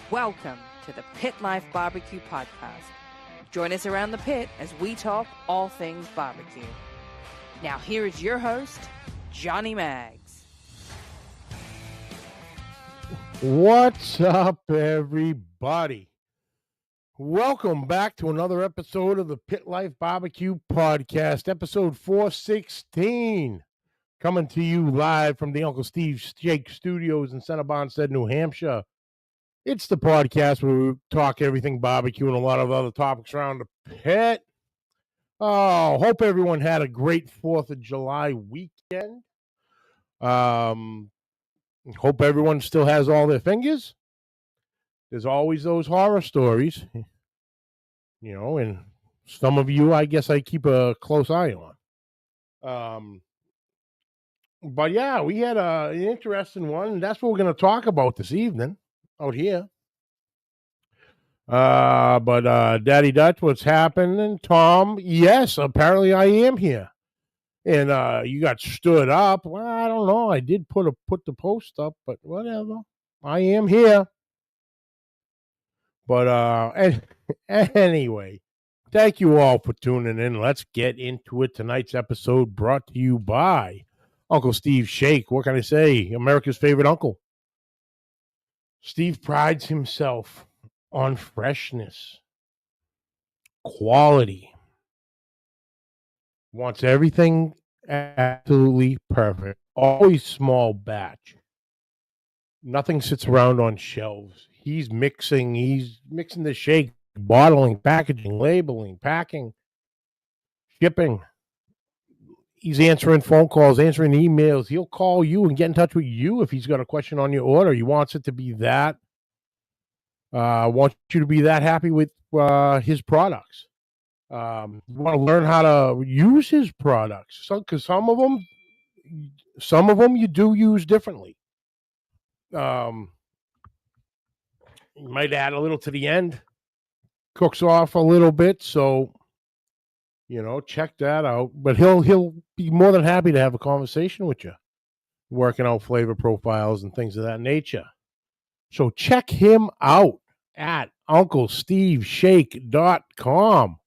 Welcome to the Pit Life Barbecue Podcast. Join us around the pit as we talk all things barbecue. Now here is your host, Johnny Maggs. What's up, everybody? Welcome back to another episode of the Pit Life Barbecue Podcast, episode 416. Coming to you live from the Uncle Steve Shake Studios in Center Bonsted, New Hampshire. It's the podcast where we talk everything barbecue and a lot of other topics around the pit. Oh, hope everyone had a great 4th of July weekend. Hope everyone still has all their fingers. There's always those horror stories, and some of you, I guess I keep a close eye on. But yeah, we had an interesting one, and that's what we're going to talk about this evening out here. But Daddy Dutch, what's happening? Tom, yes, apparently I am here. And you got stood up. Well, I don't know. I did put the post up, but whatever. I am here. But anyway, thank you all for tuning in. Let's get into it. Tonight's episode brought to you by Uncle Steve Shake. What can I say? America's favorite uncle. Steve prides himself on freshness, quality. Wants everything absolutely perfect. Always small batch. Nothing sits around on shelves. He's mixing the shake, bottling, packaging, labeling, packing, shipping. He's answering phone calls, answering emails. He'll call you and get in touch with you if he's got a question on your order. He wants it to be that. Wants you to be that happy with his products. You want to learn how to use his products, because some of them you do use differently. You might add a little to the end, cooks off a little bit, so check that out. But he'll be more than happy to have a conversation with you, working out flavor profiles and things of that nature. So check him out at UncleSteveShake.com.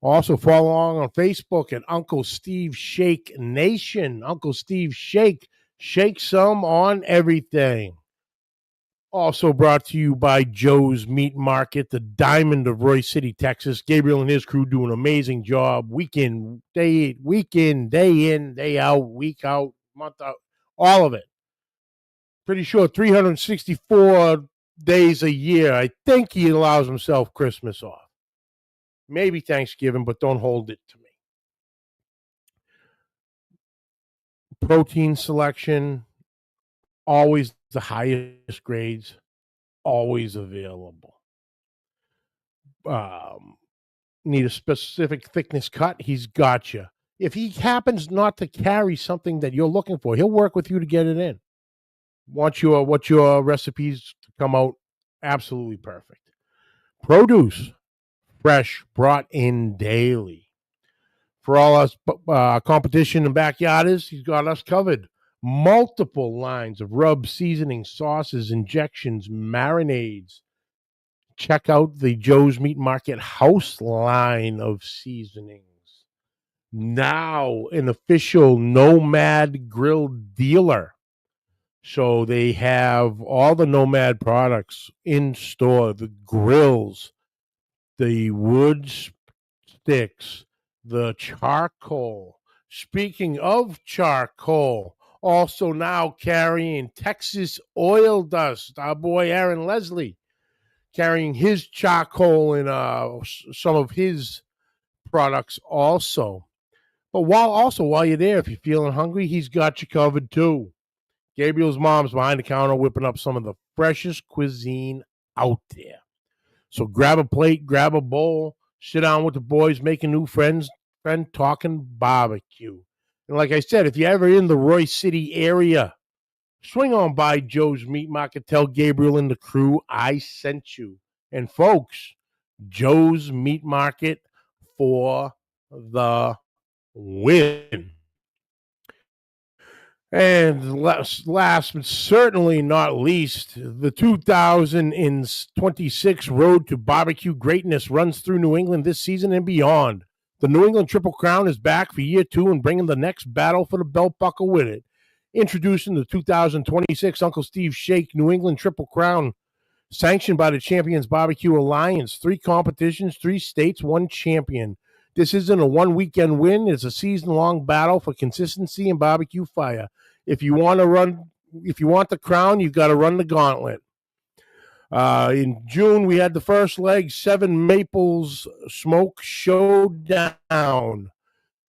Also follow along on Facebook at Uncle Steve Shake Nation. Uncle Steve Shake. Shake some on everything. Also brought to you by Joe's Meat Market, the diamond of Roy City, Texas. Gabriel and his crew do an amazing job. Week in, day in, day out, week out, month out, all of it. Pretty sure 364 days a year. I think he allows himself Christmas off. Maybe Thanksgiving, but don't hold it to me. Protein selection, always the highest grades, always available. Need a specific thickness cut, he's got you. If he happens not to carry something that you're looking for, he'll work with you to get it in. Want your recipes to come out absolutely perfect. Produce, fresh, brought in daily. For all us competition and backyarders, he's got us covered. Multiple lines of rub, seasoning, sauces, injections, marinades. Check out the Joe's Meat Market house line of seasonings. Now an official Nomad Grill dealer. So they have all the Nomad products in store, the grills, the wood sticks, the charcoal. Speaking of charcoal, also now carrying Texas oil dust. Our boy Aaron Leslie carrying his charcoal in some of his products also. But while you're there, if you're feeling hungry, he's got you covered too. Gabriel's mom's behind the counter whipping up some of the freshest cuisine out there. So grab a plate, grab a bowl, sit down with the boys, making new friends, talking barbecue. And like I said, if you're ever in the Roy City area, swing on by Joe's Meat Market. Tell Gabriel and the crew I sent you. And folks, Joe's Meat Market for the win. And last but certainly not least, the 2026 Road to Barbecue Greatness runs through New England this season and beyond. The New England Triple Crown is back for year 2 and bringing the next battle for the belt buckle with it. Introducing the 2026 Uncle Steve Shake New England Triple Crown, sanctioned by the Champions Barbecue Alliance. 3 competitions, 3 states, 1 champion. This isn't a one-weekend win. It's a season-long battle for consistency and barbecue fire. If you want the crown, you've got to run the gauntlet. In June, we had the first leg, 7 Maples Smoke Showdown.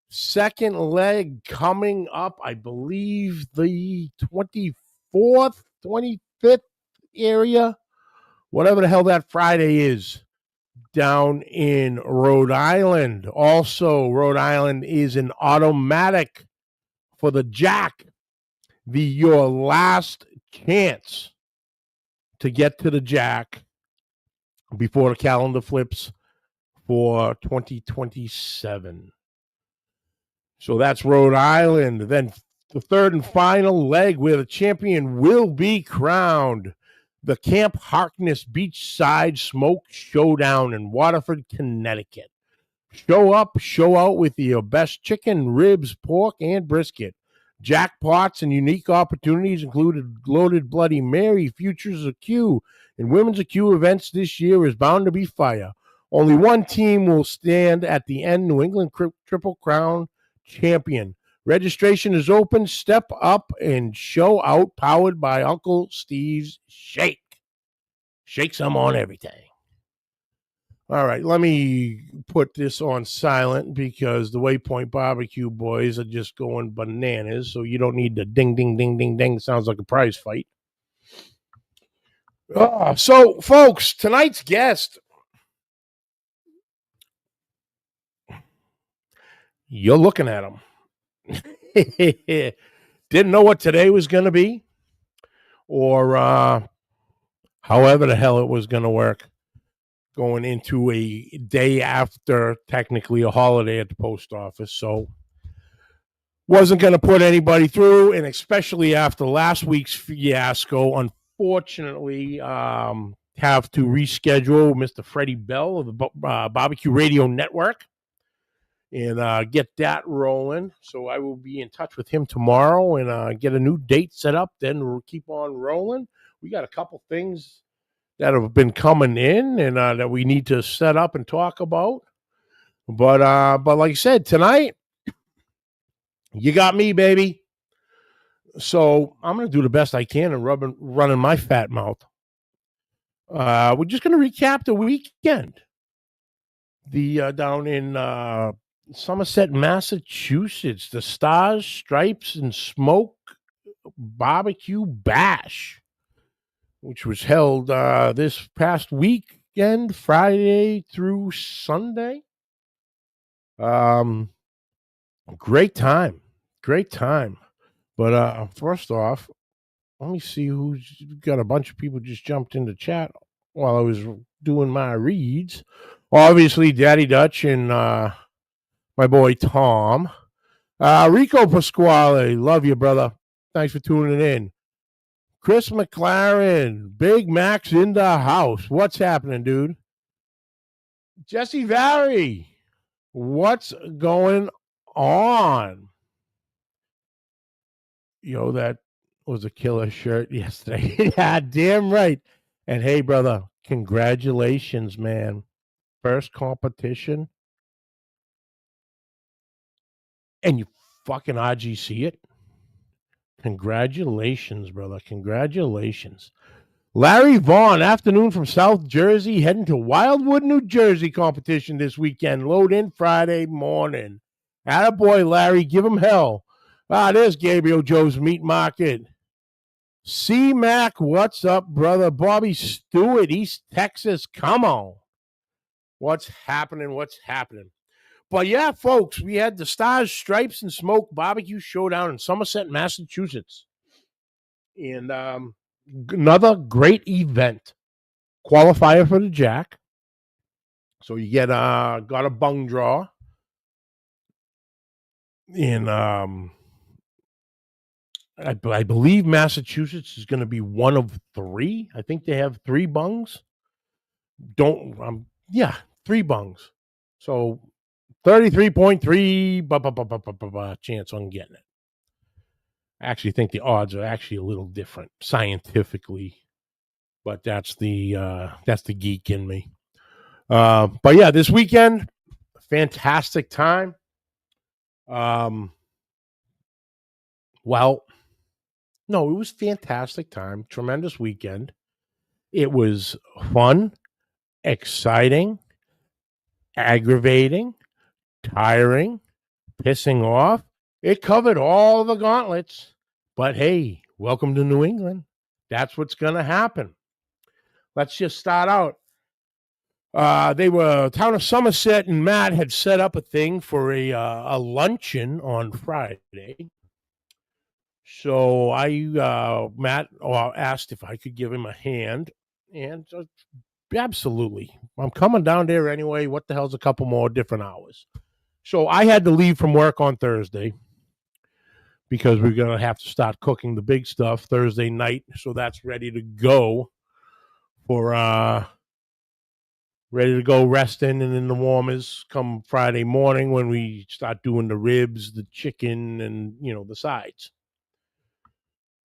Second leg coming up, I believe, the 24th, 25th area, whatever the hell that Friday is, down in Rhode Island. Also, Rhode Island is an automatic for the Jack. Your last chance to get to the Jack before the calendar flips for 2027. So that's Rhode Island. Then the third and final leg where the champion will be crowned. The Camp Harkness Beachside Smoke Showdown in Waterford, Connecticut. Show up, show out with your best chicken, ribs, pork, and brisket. Jackpots and unique opportunities included loaded Bloody Mary, Futures of Q, and Women's of Q events this year is bound to be fire. Only one team will stand at the end, New England Triple Crown champion. Registration is open. Step up and show out, powered by Uncle Steve's Shake. Shake some on everything. All right, let me put this on silent because the Waypoint Barbecue boys are just going bananas, so you don't need the ding, ding, ding, ding, ding. Sounds like a prize fight. So, folks, tonight's guest, you're looking at him. Didn't know what today was going to be or however the hell it was going to work. Going into a day after technically a holiday at the post office. So wasn't going to put anybody through, and especially after last week's fiasco, unfortunately, have to reschedule Mr. Freddie Bell of the Barbecue Radio Network and get that rolling. So I will be in touch with him tomorrow and get a new date set up. Then we'll keep on rolling. We got a couple things that have been coming in and that we need to set up and talk about. But like I said, tonight, you got me, baby. So I'm going to do the best I can and running my fat mouth. We're just going to recap the weekend. The down in Somerset, Massachusetts, the Stars, Stripes, and Smoke Barbecue Bash, which was held this past weekend, Friday through Sunday. Great time. But first off, let me see who's got a bunch of people just jumped into chat while I was doing my reads. Obviously, Daddy Dutch and my boy Tom. Rico Pasquale, love you, brother. Thanks for tuning in. Chris McLaren, Big Mac's in the house. What's happening, dude? Jesse Vary, what's going on? Yo, that was a killer shirt yesterday. Yeah, damn right. And hey, brother, congratulations, man. First competition. And you fucking RGC it. Congratulations, brother. Congratulations. Larry Vaughn, afternoon from South Jersey, heading to Wildwood, New Jersey competition this weekend. Load in Friday morning. Attaboy, Larry. Give him hell. There's Gabriel Joe's Meat Market. C-Mac, what's up, brother? Bobby Stewart, East Texas. Come on. What's happening? But yeah, folks, we had the Stars, Stripes, and Smoke Barbecue Showdown in Somerset, Massachusetts. And another great event. Qualifier for the Jack. So you get got a bung draw. And I believe Massachusetts is going to be one of 3. I think they have 3 bungs. Yeah, 3 bungs. So 33.3 chance on getting it. I actually think the odds are actually a little different scientifically, but that's the geek in me. But yeah, this weekend, fantastic time. Well, no, it was fantastic time. Tremendous weekend. It was fun, exciting, aggravating, tiring, pissing off. It covered all the gauntlets. But hey, welcome to New England. That's what's going to happen. Let's just start out. They were town of Somerset, and Matt had set up a thing for a luncheon on Friday. So Matt asked if I could give him a hand, and absolutely, I'm coming down there anyway. What the hell's a couple more different hours? So I had to leave from work on Thursday because we're going to have to start cooking the big stuff Thursday night. So that's ready to go for ready to go resting and in the warmers come Friday morning when we start doing the ribs, the chicken, and the sides.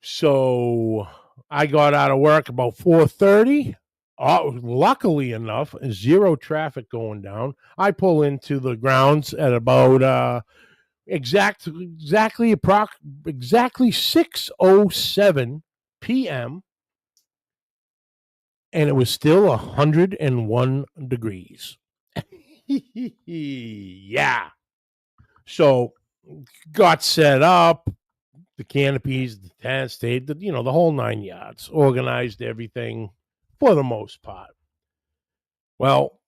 So I got out of work about 4:30. Luckily enough, 0 traffic going down. I pull into the grounds at about exactly 6:07 p.m. and it was still 101 degrees. Yeah. So got set up, the canopies, the tent, stayed, the whole 9 yards, organized everything for the most part. Well,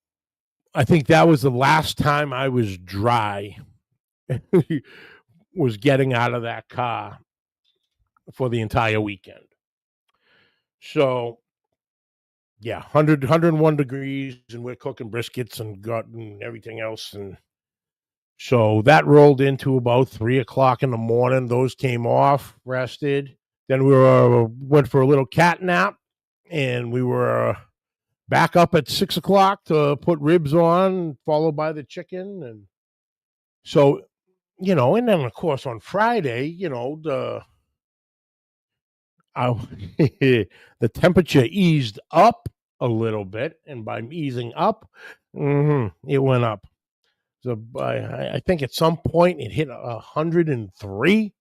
I think that was the last time I was dry, was getting out of that car for the entire weekend. So, yeah, 101 degrees, and we're cooking briskets and gut and everything else. And so that rolled into about 3:00 in the morning. Those came off, rested. Then we went for a little cat nap, and we were back up at 6:00 to put ribs on, followed by the chicken. And so, and then of course on Friday, the temperature eased up a little bit, and by easing up, it went up. So I think at some point it hit 103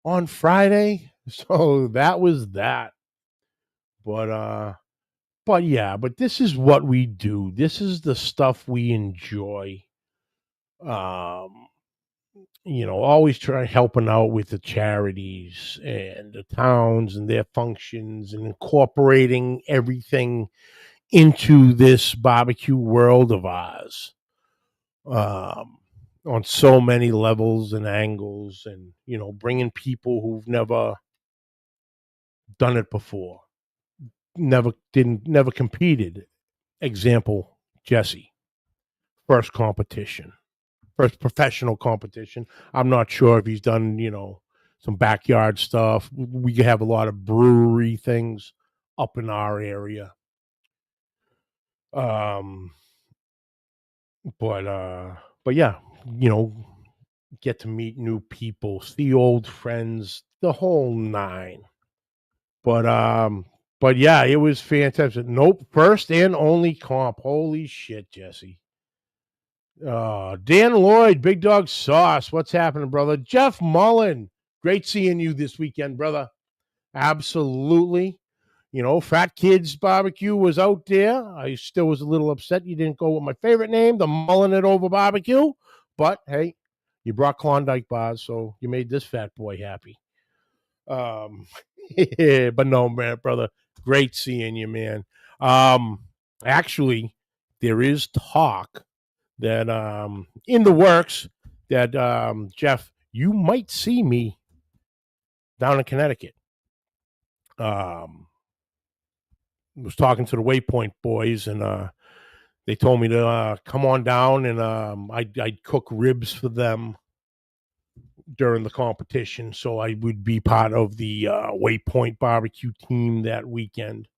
on Friday. So that was that. But this is what we do. This is the stuff we enjoy. Always try helping out with the charities and the towns and their functions and incorporating everything into this barbecue world of ours. On so many levels and angles, and bringing people who've never done it before, never competed. Example, Jesse, first professional competition. I'm not sure if he's done some backyard stuff. We have a lot of brewery things up in our area. But yeah, get to meet new people, see old friends, the whole 9. But yeah, it was fantastic. Nope, first and only comp. Holy shit, Jesse. Dan Lloyd, Big Dog Sauce. What's happening, brother? Jeff Mullen. Great seeing you this weekend, brother. Absolutely. Fat Kids Barbecue was out there. I still was a little upset you didn't go with my favorite name, the Mullen It Over Barbecue. But hey, you brought Klondike bars, so you made this fat boy happy. But no, man, brother, great seeing you, man. Actually, there is talk that in the works that Jeff, you might see me down in Connecticut. Was talking to the Waypoint boys, and they told me to come on down, and I'd cook ribs for them during the competition, so I would be part of the Waypoint barbecue team that weekend.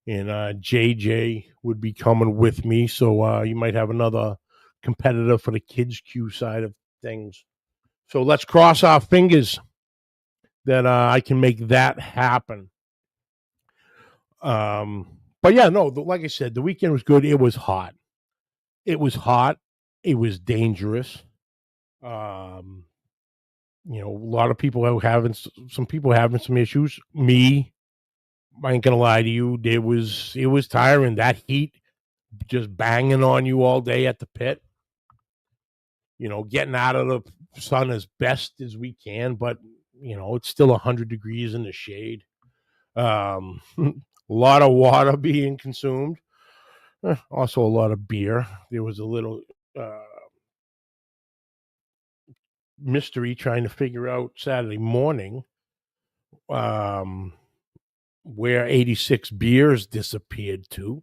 And JJ would be coming with me, so you might have another competitor for the kids Q side of things. So let's cross our fingers that I can make that happen. But yeah, no, like I said, the weekend was good. It was hot. It was hot. It was dangerous. A lot of people are having some issues. Me, I ain't gonna lie to you. It was tiring. That heat just banging on you all day at the pit. Getting out of the sun as best as we can, but it's still 100 degrees in the shade. A lot of water being consumed. Also, a lot of beer. There was a little mystery trying to figure out Saturday morning where 86 beers disappeared to,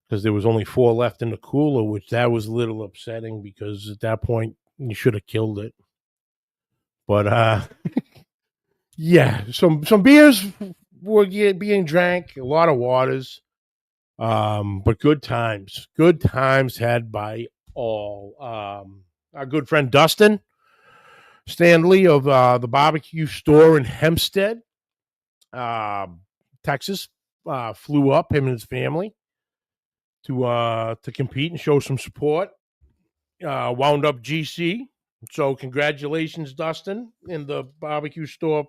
because there was only 4 left in the cooler, which that was a little upsetting, because at that point you should have killed it. But yeah, some beers were being drank, a lot of waters, but good times had by all. Our good friend Dustin Stanley of the barbecue store in Hempstead, Texas, flew up, him and his family, to compete and show some support. Wound up GC. So congratulations, Dustin, and the barbecue store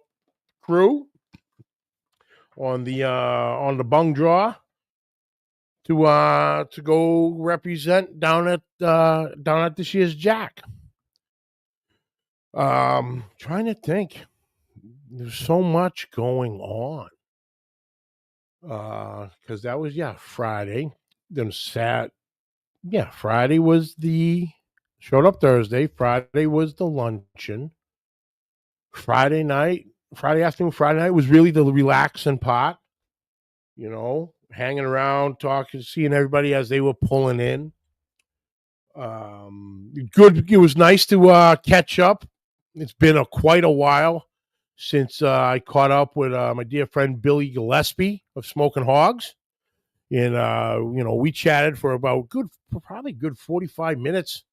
crew on the bung draw to go represent down at this year's Jack. Trying to think. There's so much going on. Because that was Friday. Then Friday was showed up Thursday. Friday was the luncheon. Friday afternoon, Friday night was really the relaxing part. Hanging around, talking, seeing everybody as they were pulling in. Good. It was nice to catch up. It's been quite a while since I caught up with my dear friend Billy Gillespie of Smoking Hogs. And, we chatted for about probably good 45 minutes.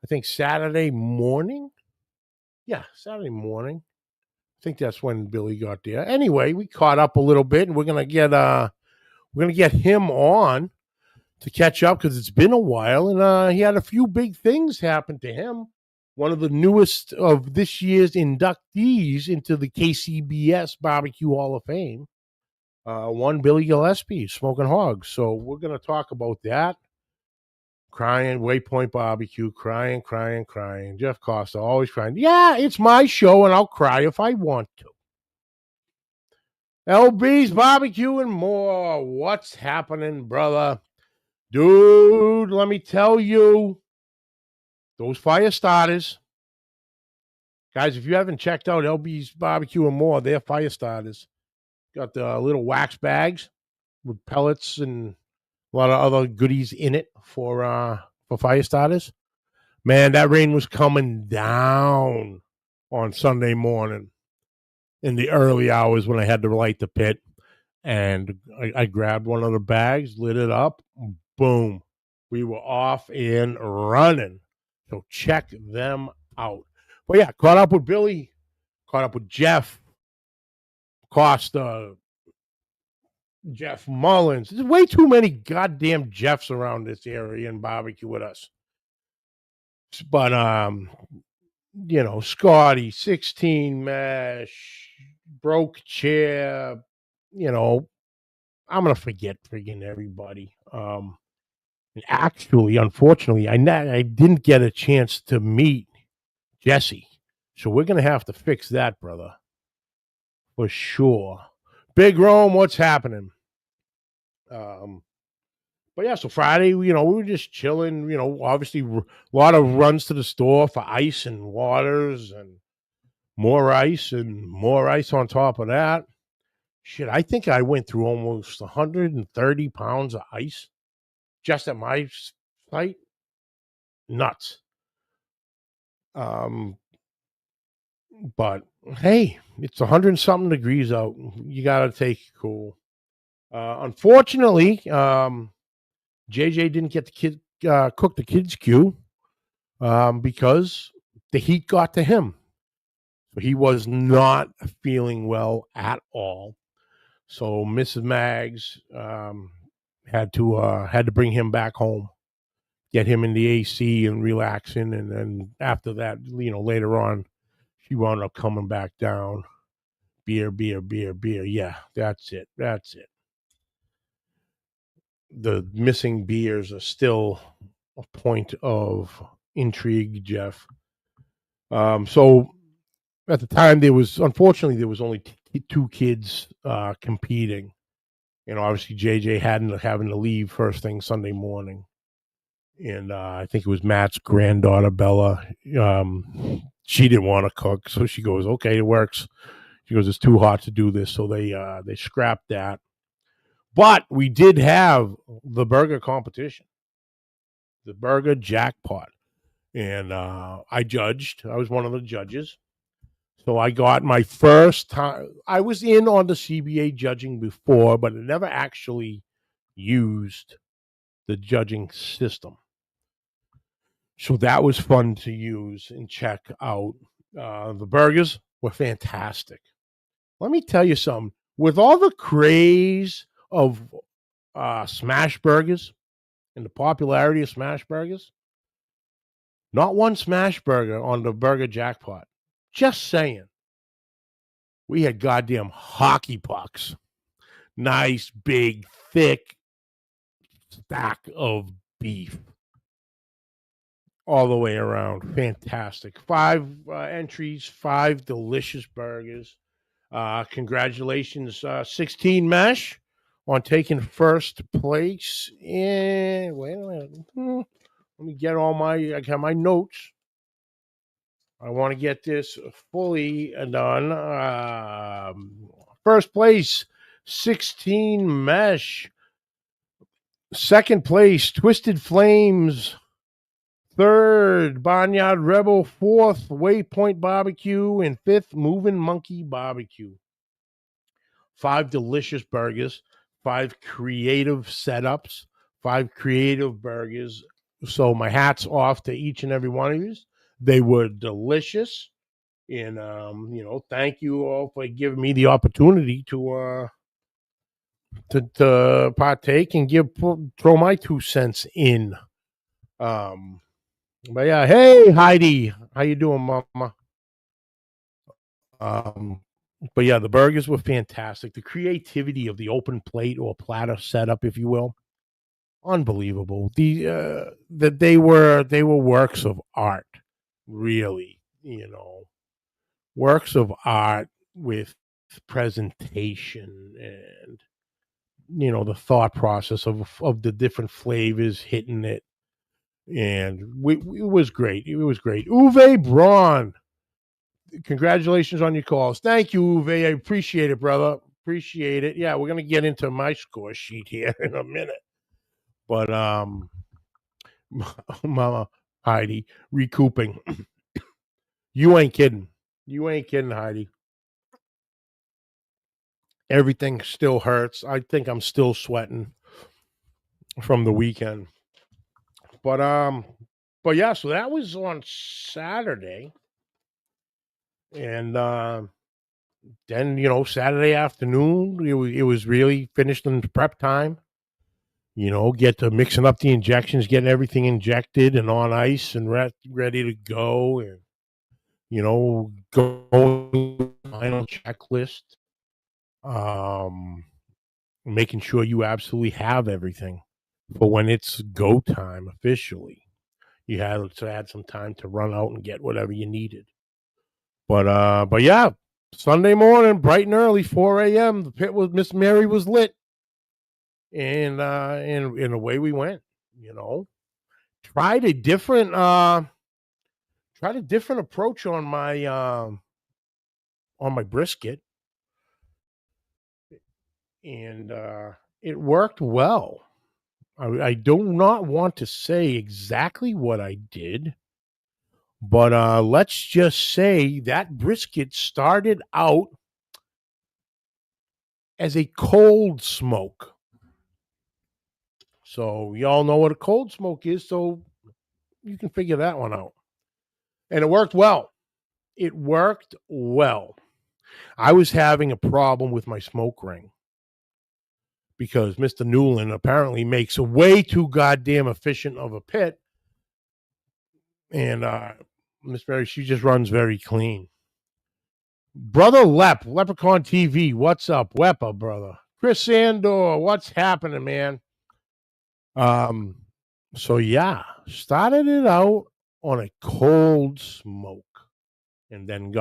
I think Saturday morning. Yeah, Saturday morning. I think that's when Billy got there. Anyway, we caught up a little bit, and we're gonna get him on to catch up, because it's been a while, and he had a few big things happen to him. One of the newest of this year's inductees into the KCBS Barbecue Hall of Fame. One Billy Gillespie, Smoking Hogs. So we're going to talk about that. Crying, Waypoint Barbecue, crying. Jeff Costa, always crying. Yeah, it's my show, and I'll cry if I want to. LB's Barbecue and more. What's happening, brother? Dude, let me tell you, those fire starters. Guys, if you haven't checked out LB's Barbecue and more, they're fire starters. Got the little wax bags with pellets and a lot of other goodies in it for fire starters. Man, that rain was coming down on Sunday morning in the early hours when I had to light the pit. And I grabbed one of the bags, lit it up, boom. We were off and running. So check them out. But yeah, caught up with Billy, caught up with Jeff Costa, Jeff Mullins. There's way too many goddamn Jeffs around this area in barbecue with us. But Scotty, 16 mesh, broke chair, I'm gonna forget friggin' everybody. Actually, unfortunately, I didn't get a chance to meet Jesse, so we're gonna have to fix that, brother, for sure. Big Rome, what's happening? But yeah, so Friday, we were just chilling. Obviously, a lot of runs to the store for ice and waters, and more ice on top of that. Shit, I think I went through almost 130 pounds of ice just at my site. Nuts. But hey, it's 100 something degrees out. You got to take it cool. Unfortunately, JJ didn't get the kid cook the kids' queue because the heat got to him. So he was not feeling well at all. So Mrs. Maggs had to bring him back home, get him in the AC and relaxing, and then after that, later on, she wound up coming back down. Beer, beer, beer, beer. Yeah, that's it. That's it. The missing beers are still a point of intrigue, Jeff. So at the time, unfortunately there was only two kids competing, and obviously JJ having to leave first thing Sunday morning, and I think it was Matt's granddaughter Bella. She didn't want to cook, so she goes, "Okay, it works." She goes, "It's too hot to do this," so they scrapped that. But we did have the burger competition, the burger jackpot, and I judged. I was one of the judges. So I got my first time. I was in on the CBA judging before, but I never actually used the judging system. So that was fun to use and check out. The burgers were fantastic. Let me tell you something. With all the craze of smash burgers and the popularity of smash burgers, not one smash burger on the burger jackpot. Just saying. We had goddamn hockey pucks. Nice, big, thick stack of beef all the way around. Fantastic. 5 entries, 5 delicious burgers. Congratulations, 16 Mesh, on taking first place. And wait a minute. Let me get I got my notes. I want to get this fully done. First place, 16 Mesh. Second place, Twisted Flames. Third, Barnyard Rebel. Fourth, Waypoint Barbecue. And fifth, Moving Monkey Barbecue. 5 delicious burgers, 5 creative setups, 5 creative burgers. So my hat's off to each and every one of you. They were delicious. And, thank you all for giving me the opportunity to partake and throw my 2 cents in. But yeah, hey Heidi, how you doing, Mama? But yeah, the burgers were fantastic. The creativity of the open plate or platter setup, if you will, unbelievable. That they were works of art, really. Works of art with presentation and the thought process of the different flavors hitting it, and it was great. It was great. Uwe Braun, congratulations on your calls. Thank you, Uwe. I appreciate it, brother. Appreciate it. Yeah, we're gonna get into my score sheet here in a minute, but Mama Heidi, recouping. You ain't kidding. You ain't kidding, Heidi. Everything still hurts. I think I'm still sweating from the weekend. But yeah, so that was on Saturday. And then, Saturday afternoon, it was really finished in prep time. Get to mixing up the injections, getting everything injected and on ice and ready to go. And, going final checklist. Making sure you absolutely have everything for when it's go time officially. You had to add some time to run out and get whatever you needed. But yeah, Sunday morning, bright and early, 4 a.m. The pit was Miss Mary was lit, and away we went. Tried a different approach on my brisket, and it worked well. I do not want to say exactly what I did, But let's just say that brisket started out as a cold smoke. So y'all know what a cold smoke is, so you can figure that one out. And it worked well. It worked well. I was having a problem with my smoke ring because Mr. Newland apparently makes a way too goddamn efficient of a pit. And Miss Mary, she just runs very clean. Brother Leprechaun TV, what's up? Wepa, brother. Chris Sandor, what's happening, man? So yeah, started it out on a cold smoke and then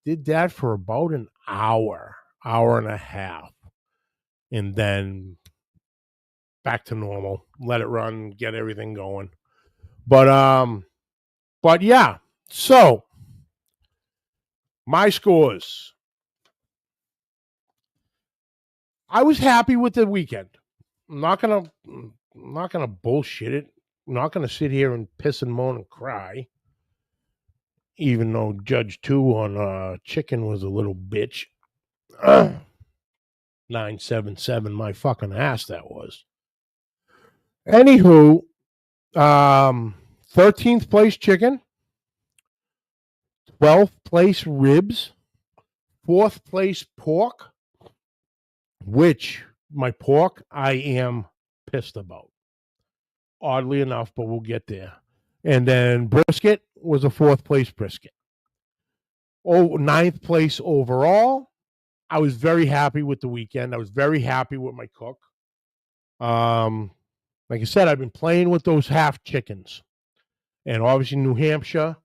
did that for about an hour and a half. And then back to normal. Let it run, get everything going. But yeah. So my scores. I was happy with the weekend. I'm not gonna bullshit it. I'm not gonna sit here and piss and moan and cry. Even though Judge 2 on chicken was a little bitch. 977 my fucking ass that was. Anywho, 13th place chicken, 12th place ribs, 4th place pork, which my pork I am pissed about. Oddly enough, but we'll get there. And then brisket was a 4th place brisket. 9th place overall. I was very happy with the weekend. I was very happy with my cook. Like I said, I've been playing with those half chickens. And obviously New Hampshire,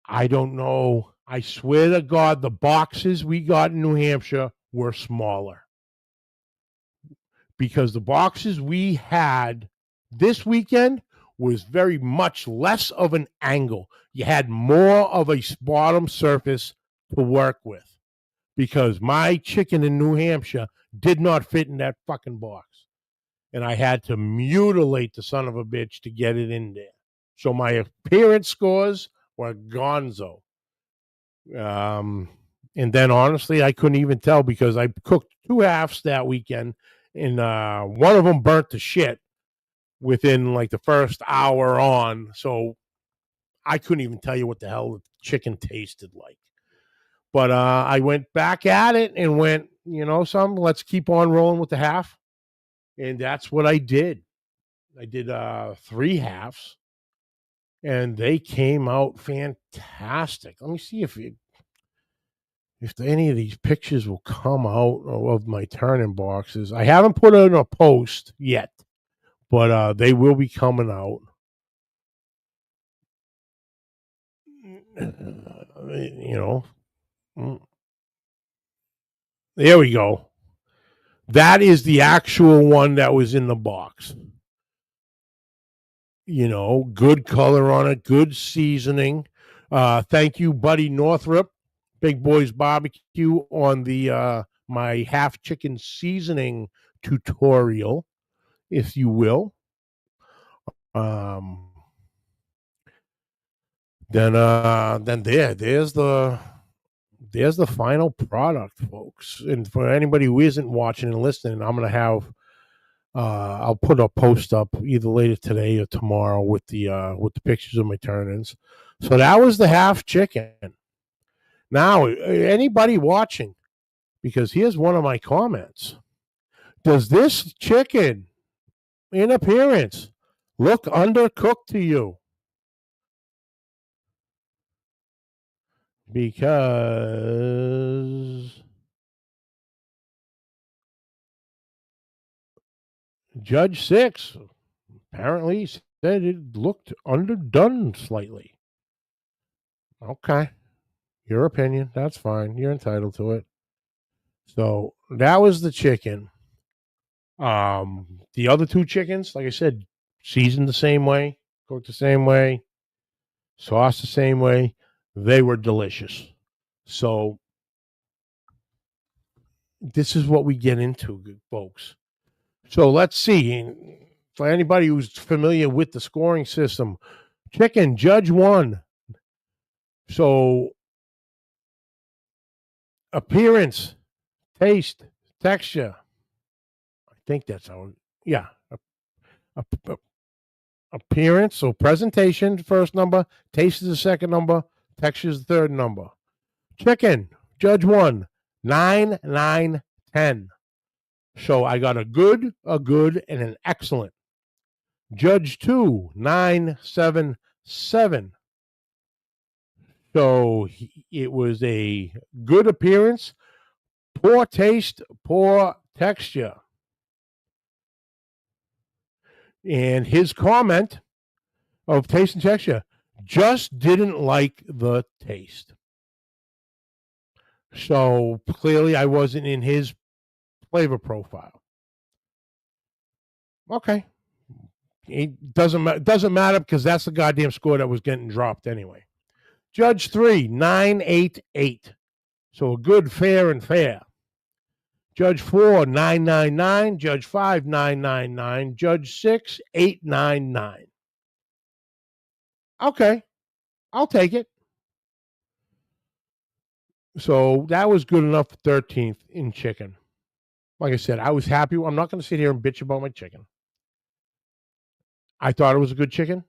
I don't know. I swear to God, the boxes we got in New Hampshire were smaller. Because the boxes we had this weekend was very much less of an angle. You had more of a bottom surface to work with. Because my chicken in New Hampshire did not fit in that fucking box. And I had to mutilate the son of a bitch to get it in there. So my appearance scores were gonzo. And then honestly, I couldn't even tell because I cooked 2 halves that weekend. And one of them burnt to shit within like the first hour on. So I couldn't even tell you what the hell the chicken tasted like. But I went back at it and went, let's keep on rolling with the half. And that's what I did. I did 3 halves. And they came out fantastic. Let me see if any of these pictures will come out of my turning boxes. I haven't put it in a post yet, but they will be coming out. There we go. That is the actual one that was in the box. Good color on it, good seasoning. Thank you, Buddy Northrup, Big Boys Barbecue, on the my half chicken seasoning tutorial, if you will. Then there's the final product, folks. And for anybody who isn't watching and listening, I'm gonna have I'll put a post up either later today or tomorrow with the pictures of my turn-ins. So that was the half chicken. Now, anybody watching, because here's one of my comments. Does this chicken, in appearance, look undercooked to you? Because Judge 6 apparently said it looked underdone slightly. Okay. Your opinion. That's fine. You're entitled to it. So that was the chicken. The other 2 chickens, like I said, seasoned the same way, cooked the same way, sauce the same way. They were delicious. So this is what we get into, folks. So let's see. For anybody who's familiar with the scoring system, Chicken, Judge 1. So, appearance, taste, texture. I think that's how. Yeah. A- a- Appearance, so presentation, first number, taste is the second number, texture is the third number. Chicken, Judge 1, 9, 9, 10. So I got a good, and an excellent. Judge 2, 9, 7, 7. So it was a good appearance, poor taste, poor texture. And his comment of taste and texture just didn't like the taste. So clearly I wasn't in his flavor profile. Okay. It doesn't matter because that's the goddamn score that was getting dropped anyway. Judge 3, 9, 8, 8. So a good, fair, and fair. Judge 4, 9, 9, 9. Judge 5, 9, 9, 9. Judge 6, 8, 9, 9. Okay. I'll take it. So that was good enough for 13th in chicken. Like I said, I was happy. I'm not going to sit here and bitch about my chicken. I thought it was a good chicken.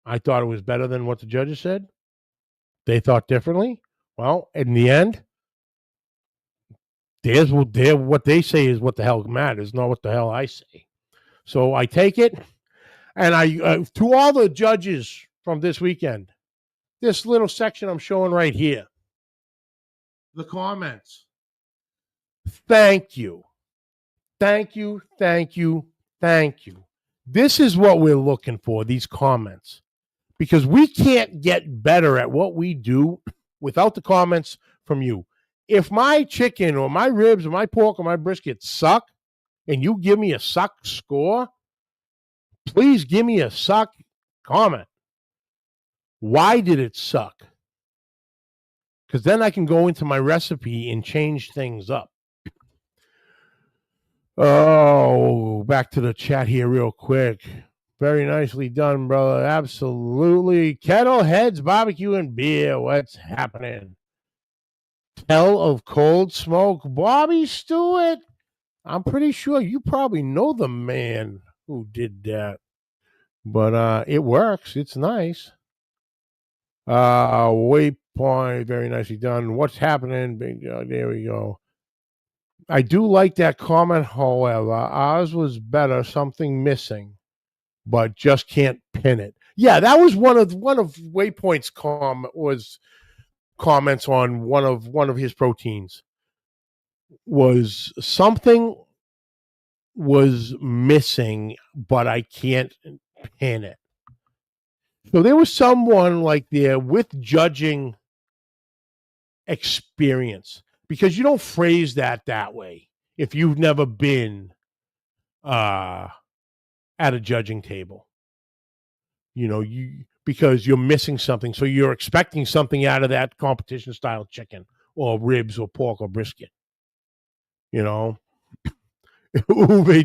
I thought it was better than what the judges said. They thought differently. Well, in the end, what they say is what the hell matters, not what the hell I say. So I take it, and I to all the judges from this weekend, this little section I'm showing right here, the comments. Thank you, thank you, thank you, thank you. This is what we're looking for. These comments, because we can't get better at what we do without the comments from you. If my chicken or my ribs or my pork or my brisket suck and you give me a suck score, please give me a suck comment. Why did it suck? Because then I can go into my recipe and change things up. Oh, back to the chat here real quick. Very nicely done, brother. Absolutely. Kettle Heads Barbecue and Beer. What's happening? Tell of Cold Smoke. Bobby Stewart. I'm pretty sure you probably know the man who did that. But it works. It's nice. Waypoint. Very nicely done. What's happening? There we go. I do like that comment, however. Ours was better. Something missing, but just can't pin it. Yeah, that was one of Waypoint's comments on one of his proteins. Was something was missing, but I can't pin it. So there was someone like there with judging experience, because you don't phrase that way if you've never been at a judging table. Because you're missing something, so you're expecting something out of that competition style chicken or ribs or pork or brisket. Uwe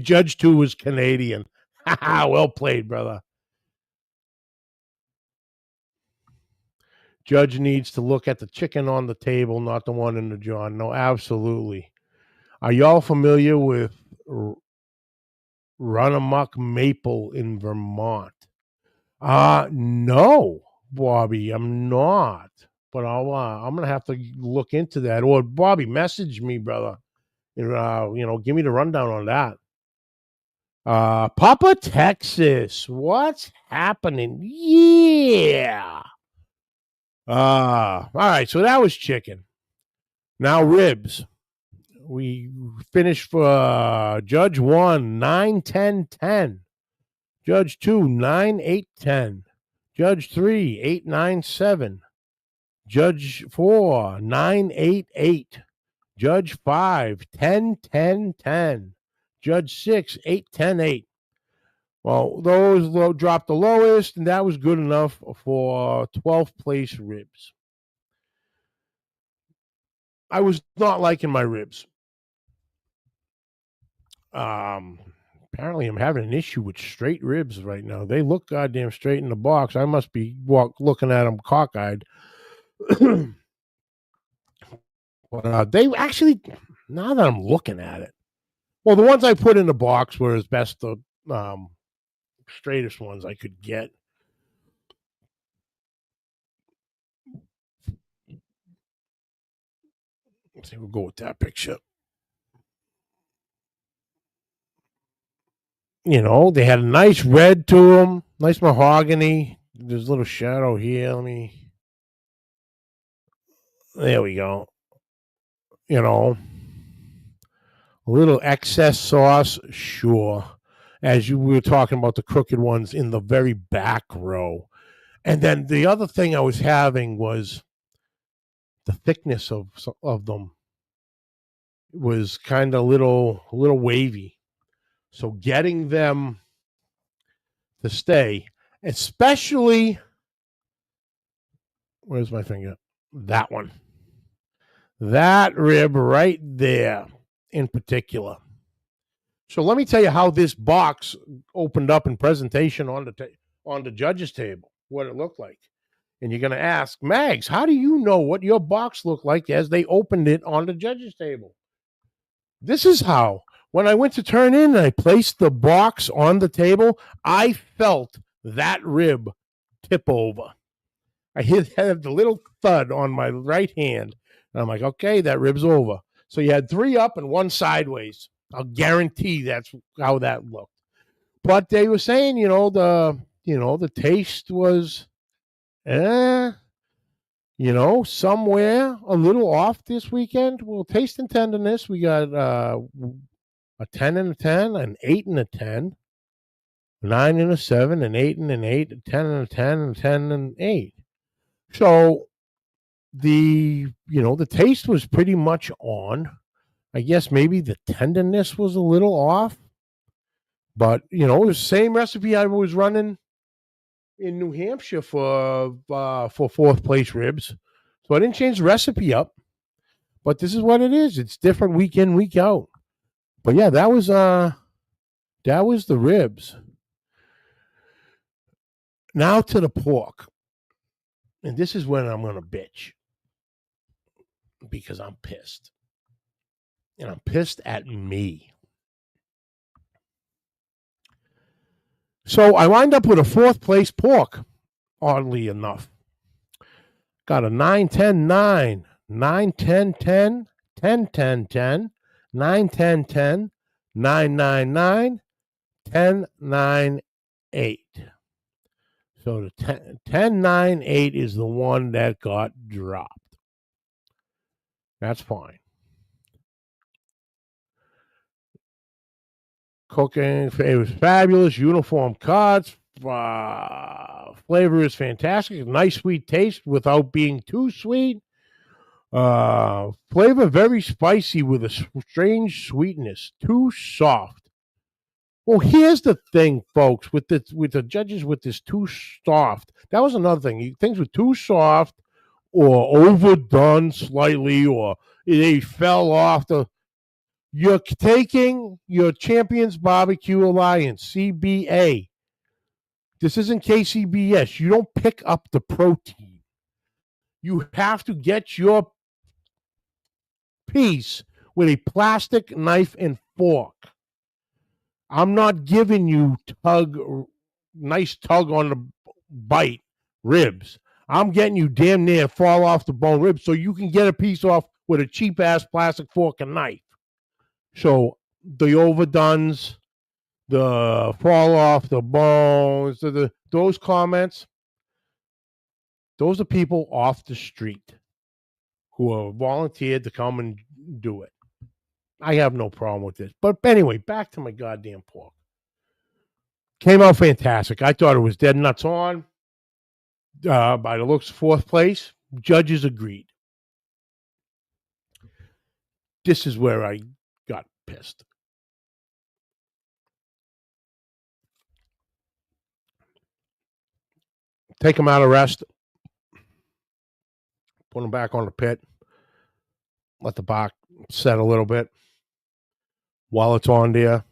Judge 2 was Canadian. Well played, brother. Judge needs to look at the chicken on the table, not the one in the jar. No, absolutely. Are y'all familiar with Run Amok Maple in Vermont? No, Bobby, I'm not. But I'm gonna have to look into that. Or Bobby, message me, brother. Give me the rundown on that. Papa Texas, what's happening? Yeah. All right, so that was chicken. Now ribs. We finished for Judge 1, 9, 10, 10. Judge 2, 9, 8, 10. Judge 3, 8, 9, 7. Judge 4, 9, 8, 8. Judge 5, 10, 10, 10. Judge 6, 8, 10, 8. Well, those dropped the lowest, and that was good enough for 12th place ribs. I was not liking my ribs. Apparently, I'm having an issue with straight ribs right now. They look goddamn straight in the box. I must be looking at them cockeyed. But they actually, now that I'm looking at it, well, the ones I put in the box were as best the straightest ones I could get. Let's see, we'll go with that picture. You know, they had a nice red to them, nice mahogany. There's a little shadow here. There we go. You know, a little excess sauce, sure. As you were talking about the crooked ones in the very back row. And then the other thing I was having was the thickness of them was kind of a little wavy. So getting them to stay, especially, where's my finger? That one. That rib right there in particular. So let me tell you how this box opened up in presentation on the judges table, what it looked like. And you're going to ask, Mags, how do you know what your box looked like as they opened it on the judges table? This is how. When I went to turn in and I placed the box on the table, I felt that rib tip over. I had the little thud on my right hand. And I'm like, okay, that rib's over. So you had 3 up and 1 sideways. I'll guarantee that's how that looked. But they were saying, the taste was, somewhere a little off this weekend. Well, taste and tenderness, we got a 10 and a 10, an 8 and a 10, 9 and a 7, an 8 and an 8, a 10 and a 10, and 10 and 8. So the taste was pretty much on. I guess maybe the tenderness was a little off. But, it was the same recipe I was running in New Hampshire for 4th place ribs. So I didn't change the recipe up. But this is what it is. It's different week in, week out. But yeah, that was the ribs. Now to the pork. And this is when I'm going to bitch. Because I'm pissed. And I'm pissed at me. So I wind up with a 4th place pork, oddly enough. Got a 9, 10, 9, 9, 10, 10, 10, 10, 10, 9, 10, 10, 9, 9, 9, 10, 9, 8. So the 10, 9, 8 is the one that got dropped. That's fine. Cooking, it was fabulous. Uniform cuts. Flavor is fantastic. Nice sweet taste without being too sweet. Flavor very spicy with a strange sweetness. Too soft. Well, here's the thing, folks, with the judges with this too soft. That was another thing. Things were too soft or overdone slightly, or they fell off the. You're taking your Champions Barbecue Alliance, CBA. This isn't KCBS. You don't pick up the protein. You have to get your piece with a plastic knife and fork. I'm not giving you nice tug on the bite ribs. I'm getting you damn near fall off the bone ribs so you can get a piece off with a cheap ass plastic fork and knife. So the overdones, the fall off the bones, those comments, those are people off the street who are volunteered to come and do it. I have no problem with this. But anyway, back to my goddamn pork. Came out fantastic. I thought it was dead nuts on. By the looks, 4th place. Judges agreed. This is where I got pissed. Take them out of rest. Put them back on the pit. Let the box set a little bit. While it's on there,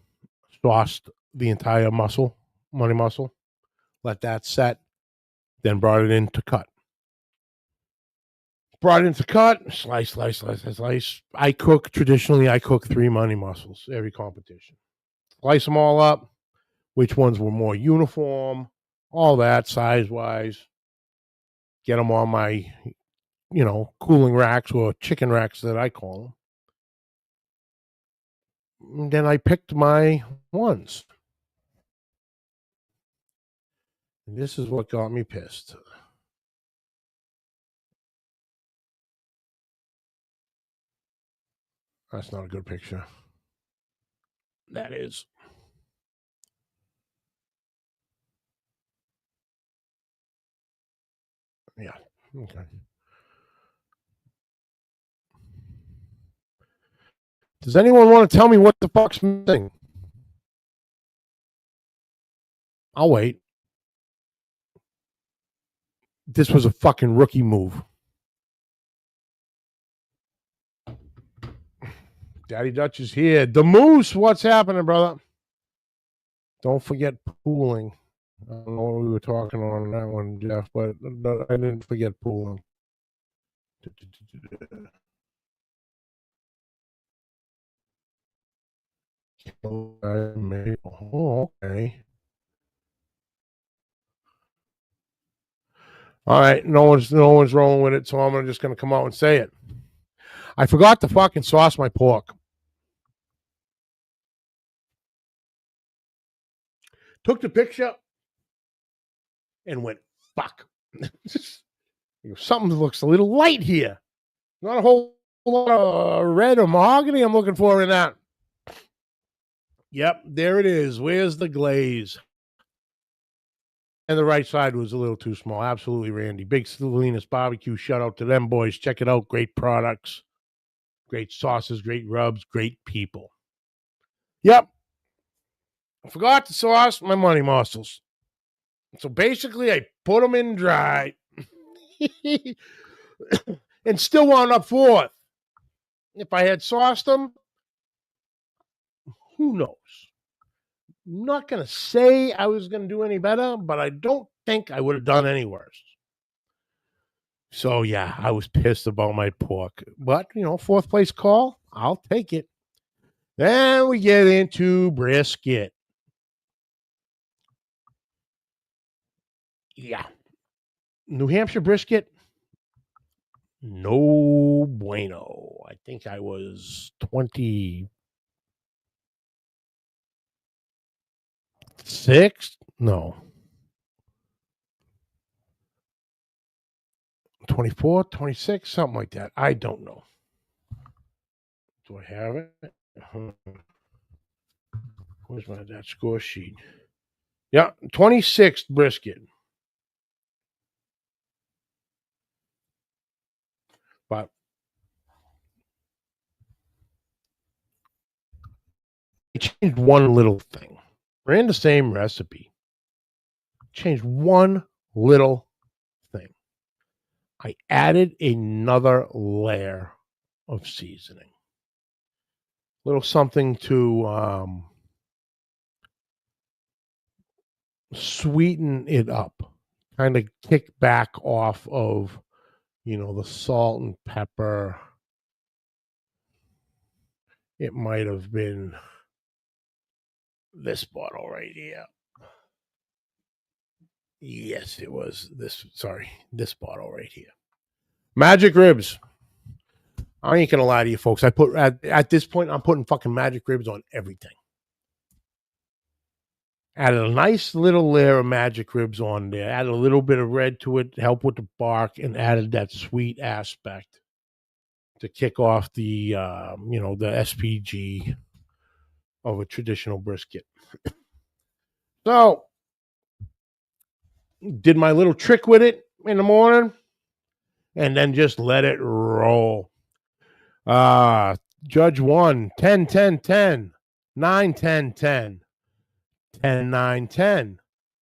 sauced the entire money muscle, let that set, then brought it in to cut. Brought it into cut, slice. I cook 3 money muscles every competition. Slice them all up, which ones were more uniform, all that size-wise. Get them on my, cooling racks or chicken racks that I call them. And then I picked my ones. And this is what got me pissed. That's not a good picture. That is. Yeah. Okay. Does anyone want to tell me what the fuck's missing? I'll wait. This was a fucking rookie move. Daddy Dutch is here. The Moose, what's happening, brother? Don't forget pooling. I don't know what we were talking on that one, Jeff, but I didn't forget pooling. Oh, okay. All right, no one's rolling with it, so I'm just gonna come out and say it. I forgot to fucking sauce my pork. Took the picture and went, fuck. Something looks a little light here. Not a whole lot of red or mahogany I'm looking for in that. Yep, there it is. Where's the glaze? And the right side was a little too small. Absolutely, Randy. Big Salinas Barbecue. Shout out to them boys. Check it out. Great products, great sauces, great rubs, great people. Yep. I forgot to sauce my money muscles. So basically, I put them in dry and still wound up fourth. If I had sauced them, who knows? I'm not going to say I was going to do any better, but I don't think I would have done any worse. So, yeah, I was pissed about my pork. But, fourth place call, I'll take it. Then we get into brisket. Yeah. New Hampshire brisket, no bueno. I think I was 26. No. 24, 26, something like that. I don't know. Do I have it? Where's that score sheet? Yeah, 26th brisket. But I changed one little thing. Ran the same recipe. Changed one little thing. I added another layer of seasoning. Little something to sweeten it up. Kind of kick back off of, the salt and pepper. It might have been this bottle right here. Yes, it was this. Sorry, this bottle right here. Magic ribs. I ain't gonna lie to you, folks. I put at this point, I'm putting fucking magic ribs on everything. Added a nice little layer of magic ribs on there. Added a little bit of red to it to help with the bark, and added that sweet aspect to kick off the the SPG of a traditional brisket. So, did my little trick with it in the morning, and then just let it roll. Judge 1, 10, 10, 10, 9, 10, 10, 10, 9, 10,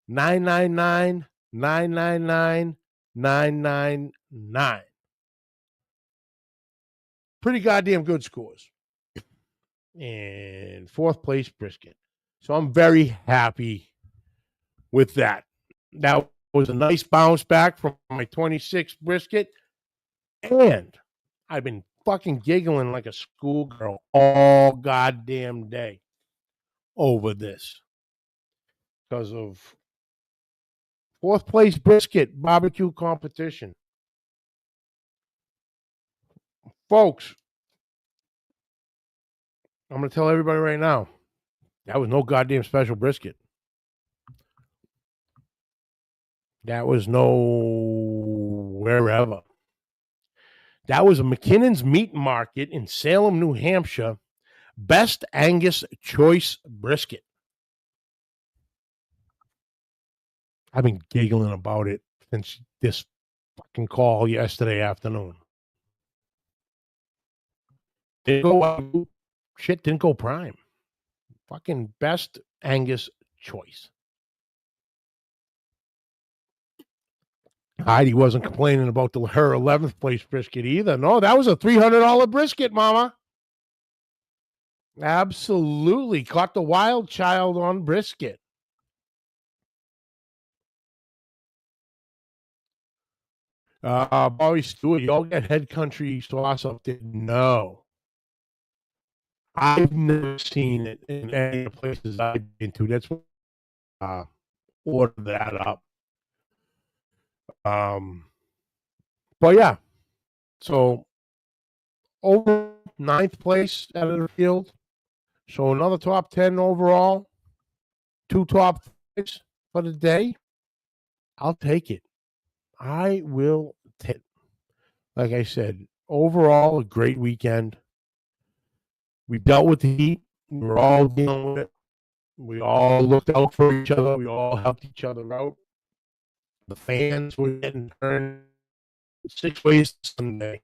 9, 9, 9, 9, 9, 9, 9, 9, 9. Pretty goddamn good scores. And fourth place brisket. So I'm very happy with that. That was a nice bounce back from my 26 brisket. And I've been fucking giggling like a schoolgirl all goddamn day over this because of fourth place brisket barbecue competition. Folks, I'm going to tell everybody right now, that was no goddamn special brisket. That was no wherever. That was a McKinnon's Meat Market in Salem, New Hampshire. Best Angus Choice Brisket. I've been giggling about it since this fucking call yesterday afternoon. Didn't go prime. Fucking best Angus choice. Heidi wasn't complaining about her 11th place brisket either. No, that was a $300 brisket, mama. Absolutely. Caught the wild child on brisket. Bobby Stewart, y'all get head country sauce up there? No. I've never seen it in any of the places I've been to. That's why order that up. But yeah, so over 9th place out of the field. So another top 10 overall, 2 top 5s for the day. I'll take it. I will take it. Like I said, overall, a great weekend. We dealt with the heat. We're all dealing with it. We all looked out for each other. We all helped each other out. The fans were getting turned 6 ways Sunday.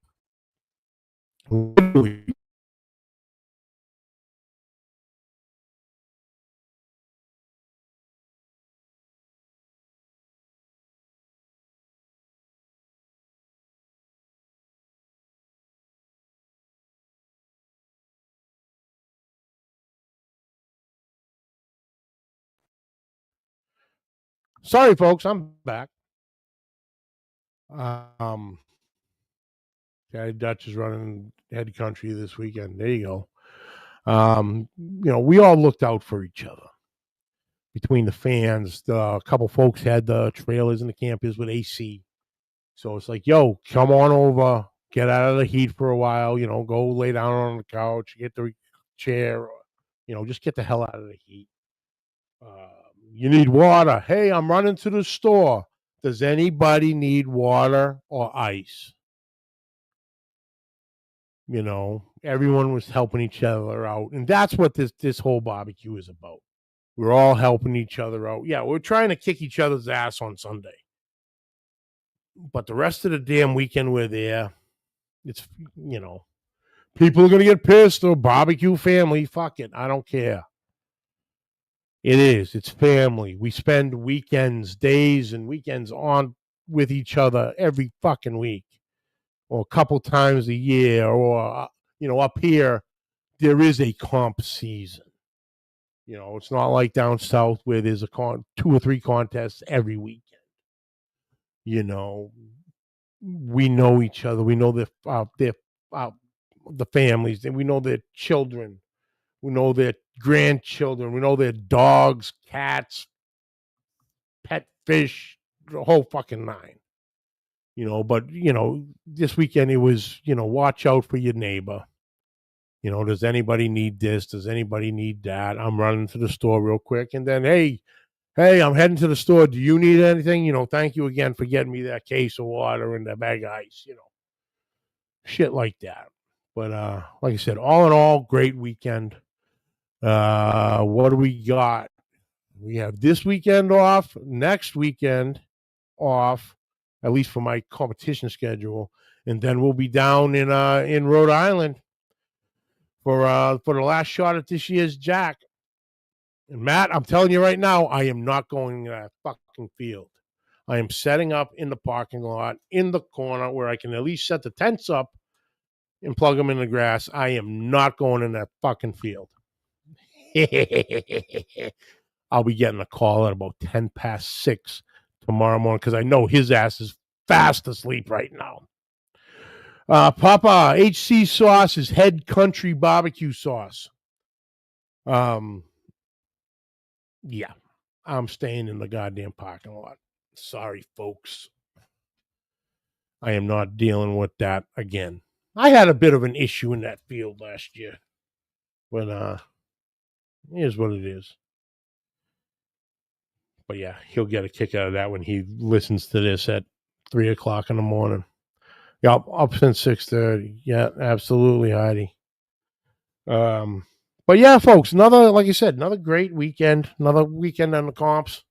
Sorry, folks, I'm back. Daddy Dutch is running head country this weekend. There you go. We all looked out for each other between the fans. A couple folks had the trailers and the campers with AC. So it's like, yo, come on over, get out of the heat for a while, go lay down on the couch, get the chair, just get the hell out of the heat. You need water. Hey, I'm running to the store. Does anybody need water or ice? Everyone was helping each other out. And that's what this whole barbecue is about. We're all helping each other out. Yeah, we're trying to kick each other's ass on Sunday. But the rest of the damn weekend we're there. It's, people are going to get pissed or barbecue family. Fuck it. I don't care. It is. It's family. We spend weekends, days and weekends on with each other every fucking week or a couple times a year or, up here, there is a comp season. It's not like down south where there's 2 or 3 contests every weekend. We know each other. We know the families, and we know their children. We know their grandchildren. We know their dogs, cats, pet fish, the whole fucking 9. But this weekend it was, watch out for your neighbor. Does anybody need this? Does anybody need that? I'm running to the store real quick. And then, hey, I'm heading to the store. Do you need anything? Thank you again for getting me that case of water and that bag of ice, shit like that. But like I said, all in all, great weekend. What do we got? We have this weekend off, next weekend off, at least for my competition schedule. And then we'll be down in Rhode Island for the last shot at this year's Jack. And Matt, I'm telling you right now, I am not going to that fucking field. I am setting up in the parking lot in the corner where I can at least set the tents up and plug them in the grass. I am not going in that fucking field. I'll be getting a call at about 6:10 tomorrow morning because I know his ass is fast asleep right now. Papa HC sauce is Head Country barbecue sauce. Yeah, I'm staying in the goddamn parking lot. Sorry, folks. I am not dealing with that again. I had a bit of an issue in that field last year, but here's what it is. But yeah, he'll get a kick out of that when he listens to this at 3:00 in the morning. Yep, up since 6:30. Yeah, absolutely, Heidi. But yeah, folks, like I said, another great weekend. Another weekend on the comps.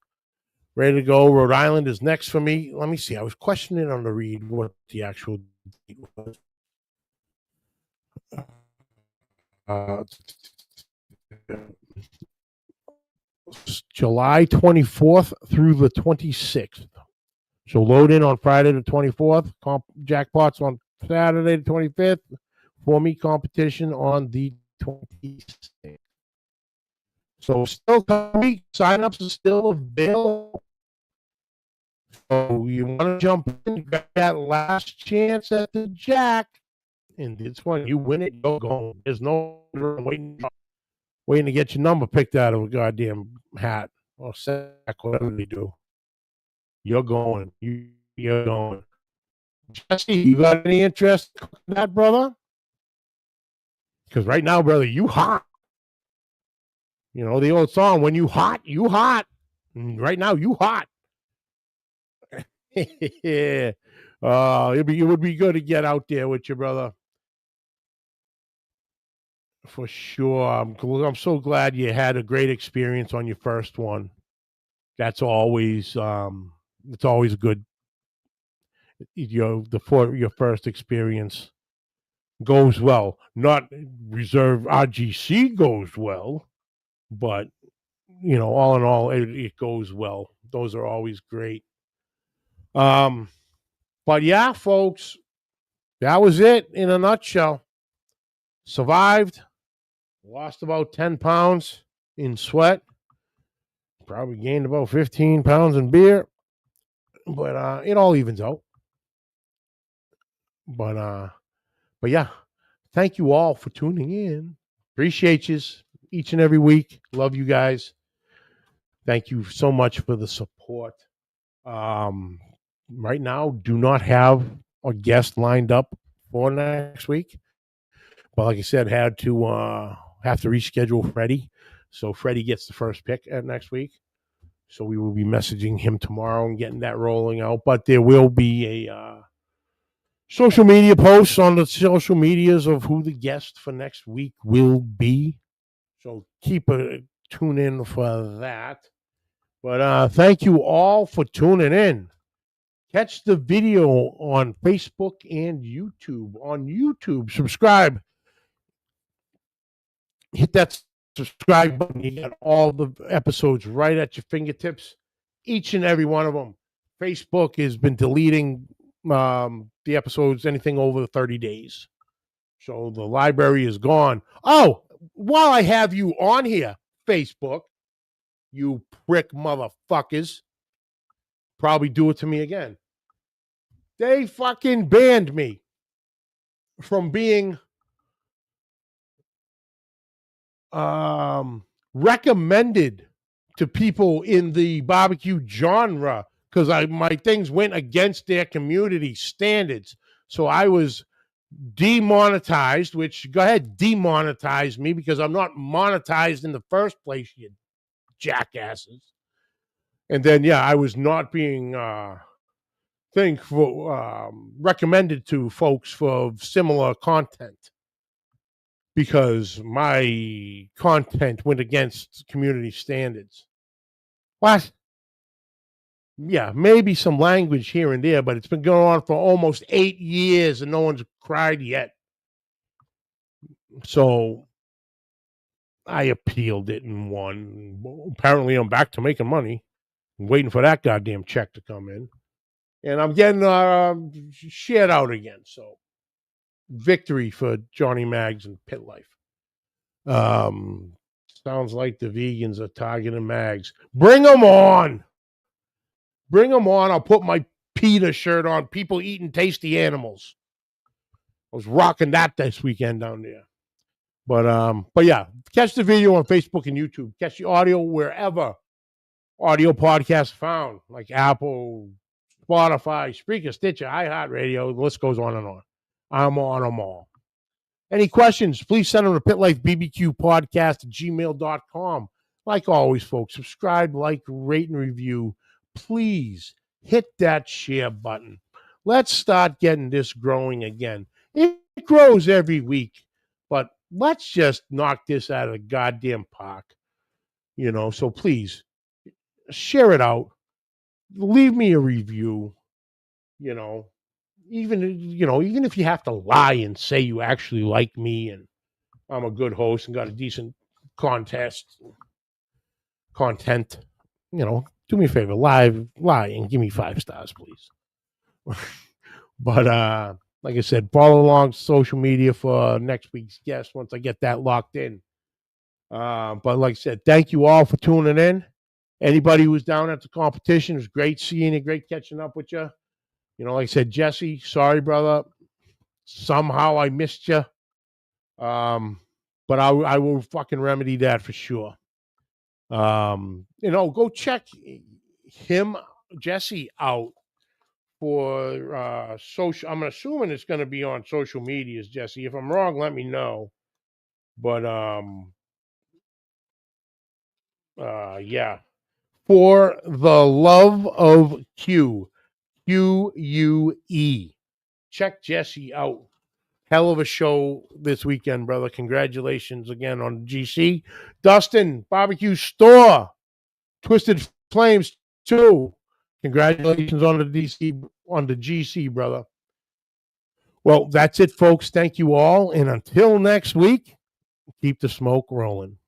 Ready to go. Rhode Island is next for me. Let me see. I was questioning on the read what the actual date was. July 24th through the 26th. So load in on Friday the 24th. Jackpots on Saturday the 25th. For me, competition on the 26th. So still coming. Sign-ups are still available. So you want to jump in, grab that last chance at the jack, and it's when you win it, you're going. There's no waiting to get your number picked out of a goddamn hat or sack, whatever they do. You're going. You're going. Jesse, you got any interest in that, brother? Because right now, brother, you hot. You know the old song, when you hot, you hot. And right now, you hot. Yeah. It would be good to get out there with you, brother. For sure. I'm so glad you had a great experience on your first one. That's always it's always good. Your first experience goes well. Not reserve RGC goes well, but all in all, it goes well. Those are always great. But yeah, folks, that was it in a nutshell. Survived, lost about 10 pounds in sweat, probably gained about 15 pounds in beer, but it all evens out. But yeah, thank you all for tuning in. Appreciate you each and every week. Love you guys. Thank you so much for the support. Right now, do not have a guest lined up for next week. But like I said, have to reschedule Freddie. So Freddie gets the first pick at next week. So we will be messaging him tomorrow and getting that rolling out. But there will be a social media posts on the social medias of who the guest for next week will be. So keep a tune in for that. But thank you all for tuning in. Catch the video on Facebook and YouTube. On YouTube, subscribe. Hit that subscribe button. You got all the episodes right at your fingertips, each and every one of them. Facebook has been deleting the episodes anything over 30 days. So the library is gone. Oh, while I have you on here, Facebook, you prick motherfuckers, probably do it to me again. They fucking banned me from being recommended to people in the barbecue genre because my things went against their community standards. So I was demonetized, which go ahead, demonetize me because I'm not monetized in the first place, you jackasses. And then, yeah, I was not being recommended to folks for similar content because my content went against community standards. What? Yeah, maybe some language here and there, but it's been going on for almost 8 years and no one's cried yet. So I appealed it and won. Apparently, I'm back to making money. I'm waiting for that goddamn check to come in. And I'm getting shared out again. So victory for Johnny Mags and Pit Life. Sounds like the vegans are targeting mags. Bring them on. Bring them on. I'll put my PETA shirt on. People eating tasty animals. I was rocking that this weekend down there. But yeah, catch the video on Facebook and YouTube. Catch the audio wherever audio podcasts found, like Apple, Spotify, Spreaker, Stitcher, iHeartRadio. The list goes on and on. I'm on them all. Any questions, please send them to pitlifebbqpodcast@gmail.com. Like always, folks, subscribe, like, rate, and review. Please hit that share button. Let's start getting this growing again. It grows every week, but let's just knock this out of the goddamn park. So please share it out. Leave me a review. Even if you have to lie and say you actually like me and I'm a good host and got a decent content, do me a favor, lie and give me 5 stars, please. But like I said, follow along social media for next week's guest once I get that locked in. But like I said, thank you all for tuning in. Anybody who was down at the competition, it was great seeing you, great catching up with you. Like I said, Jesse, sorry, brother. Somehow I missed you. But I will fucking remedy that for sure. Go check Jesse, out for social. I'm assuming it's going to be on social medias, Jesse. If I'm wrong, let me know. But yeah. For the love of Q. QUE. Check Jesse out. Hell of a show this weekend, brother. Congratulations again on GC. Dustin, Barbecue Store. Twisted Flames 2. Congratulations on the GC, brother. Well, that's it, folks. Thank you all. And until next week, keep the smoke rolling.